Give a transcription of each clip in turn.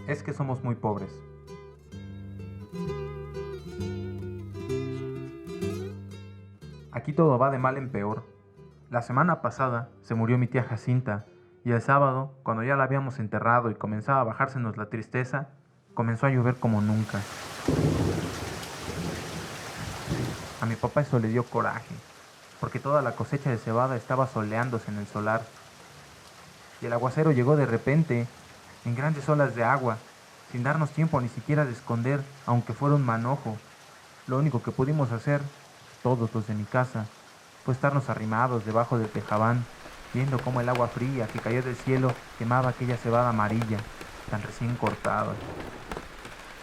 Es que somos muy pobres. Aquí todo va de mal en peor. La semana pasada se murió mi tía Jacinta y el sábado, cuando ya la habíamos enterrado y comenzaba a bajársenos la tristeza, comenzó a llover como nunca. A mi papá eso le dio coraje, porque toda la cosecha de cebada estaba soleándose en el solar. Y el aguacero llegó de repente, en grandes olas de agua, sin darnos tiempo ni siquiera de esconder, aunque fuera un manojo. Lo único que pudimos hacer, todos los de mi casa, fue estarnos arrimados debajo del tejabán, viendo cómo el agua fría que caía del cielo quemaba aquella cebada amarilla, tan recién cortada.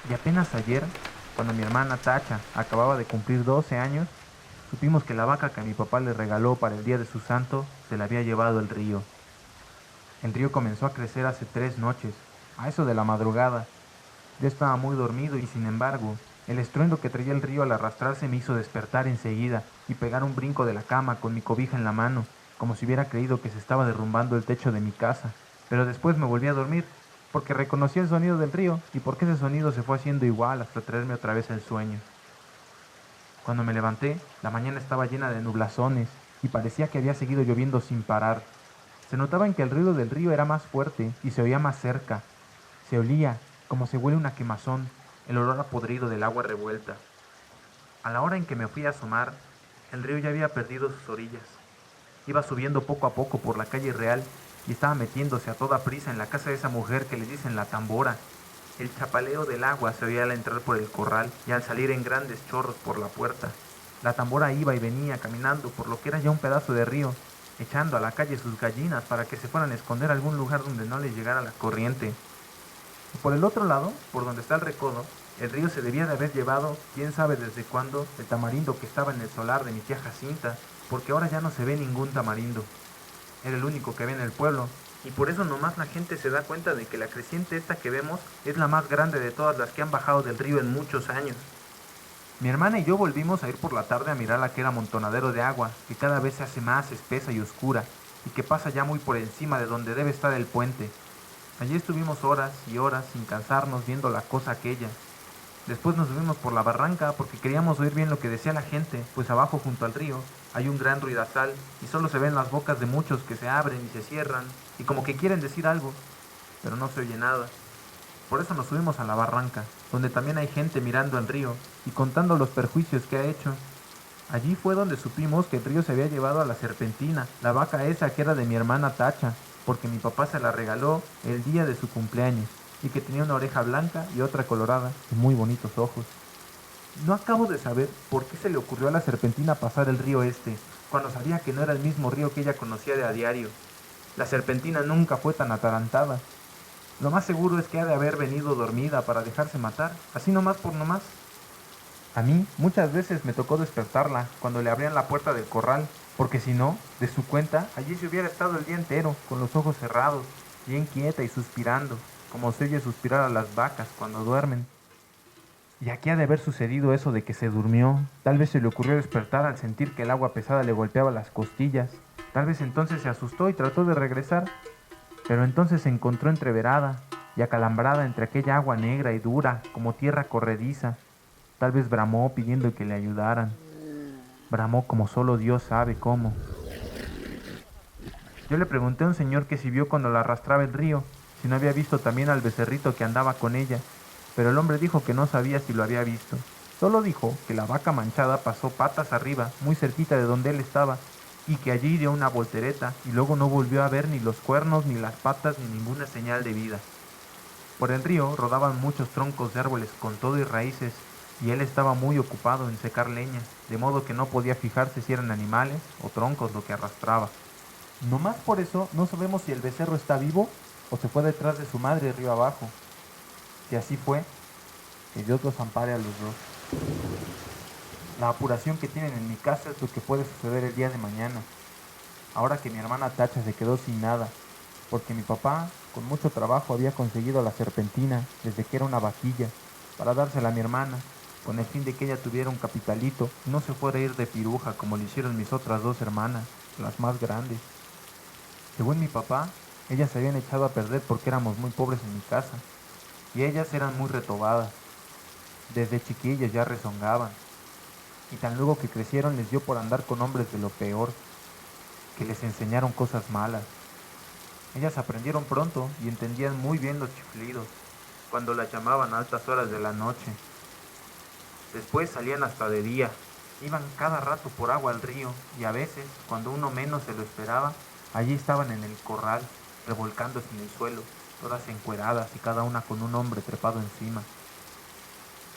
Y apenas ayer, cuando mi hermana Tacha acababa de cumplir 12 años, supimos que la vaca que mi papá le regaló para el día de su santo se la había llevado el río. El río comenzó a crecer hace 3 noches, a eso de la madrugada. Yo estaba muy dormido y sin embargo, el estruendo que traía el río al arrastrarse me hizo despertar enseguida y pegar un brinco de la cama con mi cobija en la mano, como si hubiera creído que se estaba derrumbando el techo de mi casa. Pero después me volví a dormir, porque reconocí el sonido del río y porque ese sonido se fue haciendo igual hasta traerme otra vez el sueño. Cuando me levanté, la mañana estaba llena de nublazones y parecía que había seguido lloviendo sin parar. Se notaba en que el ruido del río era más fuerte y se oía más cerca. Se olía, como se huele una quemazón, el olor a podrido del agua revuelta. A la hora en que me fui a asomar, el río ya había perdido sus orillas. Iba subiendo poco a poco por la calle real y estaba metiéndose a toda prisa en la casa de esa mujer que le dicen la tambora. El chapaleo del agua se oía al entrar por el corral y al salir en grandes chorros por la puerta. La tambora iba y venía caminando por lo que era ya un pedazo de río, echando a la calle sus gallinas para que se fueran a esconder a algún lugar donde no les llegara la corriente. Y por el otro lado, por donde está el recodo, el río se debía de haber llevado, quién sabe desde cuándo, el tamarindo que estaba en el solar de mi tía Jacinta, porque ahora ya no se ve ningún tamarindo. Era el único que había en el pueblo, y por eso nomás la gente se da cuenta de que la creciente esta que vemos es la más grande de todas las que han bajado del río en muchos años. Mi hermana y yo volvimos a ir por la tarde a mirar aquel amontonadero de agua, que cada vez se hace más espesa y oscura, y que pasa ya muy por encima de donde debe estar el puente. Allí estuvimos horas y horas sin cansarnos viendo la cosa aquella. Después nos subimos por la barranca porque queríamos oír bien lo que decía la gente, pues abajo junto al río hay un gran ruidazal y solo se ven las bocas de muchos que se abren y se cierran y como que quieren decir algo, pero no se oye nada. Por eso nos subimos a la barranca, donde también hay gente mirando el río y contando los perjuicios que ha hecho. Allí fue donde supimos que el río se había llevado a la serpentina, la vaca esa que era de mi hermana Tacha, porque mi papá se la regaló el día de su cumpleaños, y que tenía una oreja blanca y otra colorada y muy bonitos ojos. No acabo de saber por qué se le ocurrió a la serpentina pasar el río este, cuando sabía que no era el mismo río que ella conocía de a diario. La serpentina nunca fue tan atarantada. Lo más seguro es que ha de haber venido dormida para dejarse matar, así nomás por nomás. A mí muchas veces me tocó despertarla cuando le abrían la puerta del corral, porque si no, de su cuenta, allí se hubiera estado el día entero, con los ojos cerrados, bien quieta y suspirando, como se oye suspirar a las vacas cuando duermen. Y aquí ha de haber sucedido eso de que se durmió. Tal vez se le ocurrió despertar al sentir que el agua pesada le golpeaba las costillas. Tal vez entonces se asustó y trató de regresar, pero entonces se encontró entreverada y acalambrada entre aquella agua negra y dura como tierra corrediza. Tal vez bramó pidiendo que le ayudaran. Bramó como solo Dios sabe cómo. Yo le pregunté a un señor que si vio cuando la arrastraba el río, si no había visto también al becerrito que andaba con ella, pero el hombre dijo que no sabía si lo había visto. Solo dijo que la vaca manchada pasó patas arriba, muy cerquita de donde él estaba, y que allí dio una voltereta y luego no volvió a ver ni los cuernos, ni las patas, ni ninguna señal de vida. Por el río rodaban muchos troncos de árboles con todo y raíces, y él estaba muy ocupado en secar leña, de modo que no podía fijarse si eran animales o troncos lo que arrastraba. No más por eso no sabemos si el becerro está vivo o se fue detrás de su madre río abajo. Si así fue, que Dios los ampare a los dos. La apuración que tienen en mi casa es lo que puede suceder el día de mañana, ahora que mi hermana Tacha se quedó sin nada, porque mi papá, con mucho trabajo, había conseguido la serpentina desde que era una vaquilla, para dársela a mi hermana, con el fin de que ella tuviera un capitalito y no se fuera a ir de piruja como le hicieron mis otras dos hermanas, las más grandes. Según mi papá, ellas se habían echado a perder porque éramos muy pobres en mi casa. y ellas eran muy retobadas. Desde chiquillas ya rezongaban, y tan luego que crecieron les dio por andar con hombres de lo peor, que les enseñaron cosas malas. Ellas aprendieron pronto y entendían muy bien los chiflidos, cuando las llamaban a altas horas de la noche. Después salían hasta de día, iban cada rato por agua al río, y a veces, cuando uno menos se lo esperaba, allí estaban en el corral, revolcándose en el suelo, todas encueradas y cada una con un hombre trepado encima.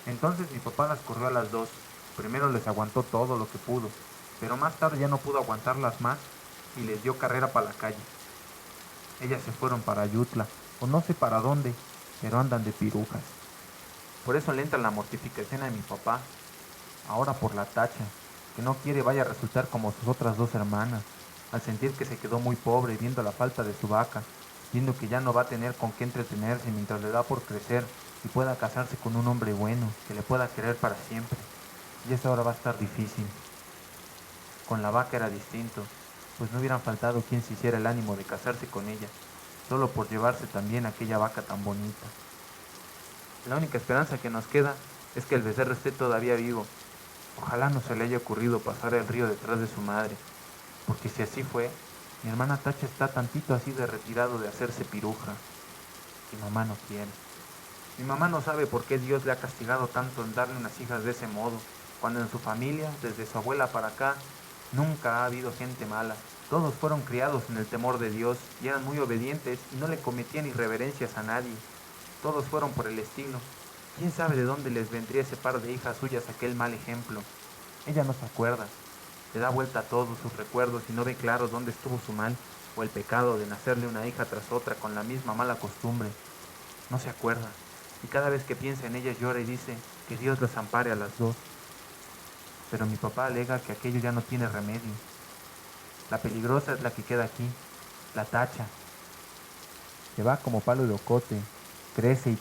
Entonces mi papá las corrió a las dos. Primero les aguantó todo lo que pudo, pero más tarde ya no pudo aguantarlas más y les dio carrera para la calle. Ellas se fueron para Ayutla, o no sé para dónde, pero andan de pirujas. Por eso le entra la mortificación a mi papá, ahora por la Tacha, que no quiere vaya a resultar como sus otras dos hermanas, al sentir que se quedó muy pobre viendo la falta de su vaca, viendo que ya no va a tener con qué entretenerse mientras le da por crecer y pueda casarse con un hombre bueno, que le pueda querer para siempre. Y eso ahora va a estar difícil. Con la vaca era distinto, pues no hubieran faltado quien se hiciera el ánimo de casarse con ella, solo por llevarse también aquella vaca tan bonita. La única esperanza que nos queda es que el becerro esté todavía vivo. Ojalá no se le haya ocurrido pasar el río detrás de su madre, porque si así fue, mi hermana Tacha está tantito así de retirado de hacerse piruja, y mamá no quiere. Mi mamá no sabe por qué Dios le ha castigado tanto en darle unas hijas de ese modo, cuando en su familia, desde su abuela para acá, nunca ha habido gente mala. Todos fueron criados en el temor de Dios y eran muy obedientes y no le cometían irreverencias a nadie. Todos fueron por el estilo. ¿Quién sabe de dónde les vendría ese par de hijas suyas aquel mal ejemplo? Ella no se acuerda. Le da vuelta a todos sus recuerdos y no ve claro dónde estuvo su mal o el pecado de nacerle una hija tras otra con la misma mala costumbre. No se acuerda. Y cada vez que piensa en ellas llora y dice que Dios las ampare a las dos. Pero mi papá alega que aquello ya no tiene remedio. La peligrosa es la que queda aquí, la Tacha, que va como palo de ocote, crece y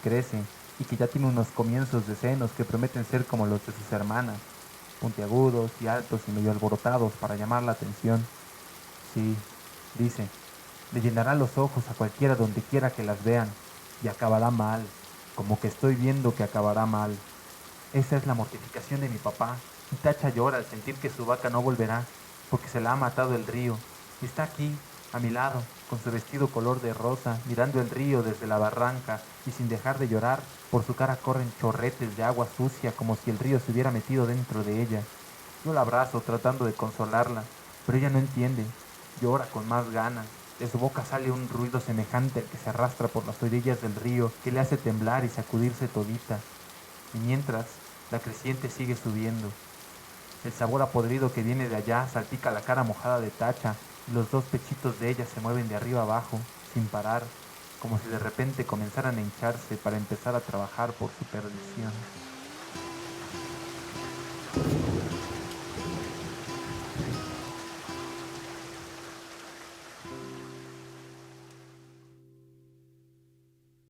que ya tiene unos comienzos de senos que prometen ser como los de sus hermanas, puntiagudos y altos y medio alborotados para llamar la atención. Sí, dice, le llenará los ojos a cualquiera donde quiera que las vean, y acabará mal, como que estoy viendo que acabará mal. Esa es la mortificación de mi papá, y Tacha llora al sentir que su vaca no volverá, porque se la ha matado el río, y está aquí, a mi lado, con su vestido color de rosa, mirando el río desde la barranca, y sin dejar de llorar, por su cara corren chorretes de agua sucia como si el río se hubiera metido dentro de ella. Yo la abrazo tratando de consolarla, pero ella no entiende, llora con más ganas. De su boca sale un ruido semejante al que se arrastra por las orillas del río, que le hace temblar y sacudirse todita. Y mientras, la creciente sigue subiendo. El sabor a podrido que viene de allá salpica la cara mojada de Tacha y los dos pechitos de ella se mueven de arriba abajo, sin parar, como si de repente comenzaran a hincharse para empezar a trabajar por su perdición.